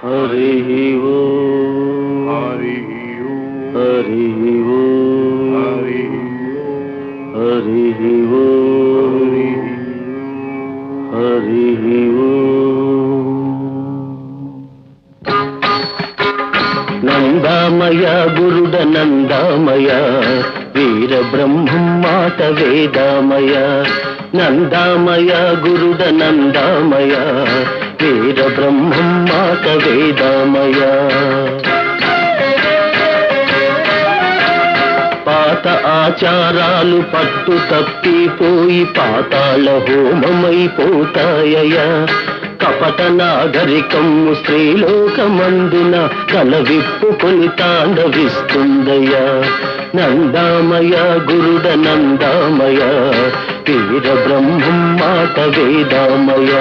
హరి ఓం హరి హరి ఓం హరి హరి ఓం హరి ఓం. నందామయ గురుడ నందామయ వీర బ్రహ్మం మాట వేదామయ నందామయ గురుడ నందామయ వీర బ్రహ్మం మాట వేదామయ. పాత ఆచారాలు పట్టు తప్పిపోయి పాతాళ హోమమైపోతాయ. కపట నాగరికము స్త్రీలోకమందున కల విప్పుకొని తాండవిస్తుందయ. నందామయ గురుడ నందామయ వీర బ్రహ్మం మాట వేదామయ.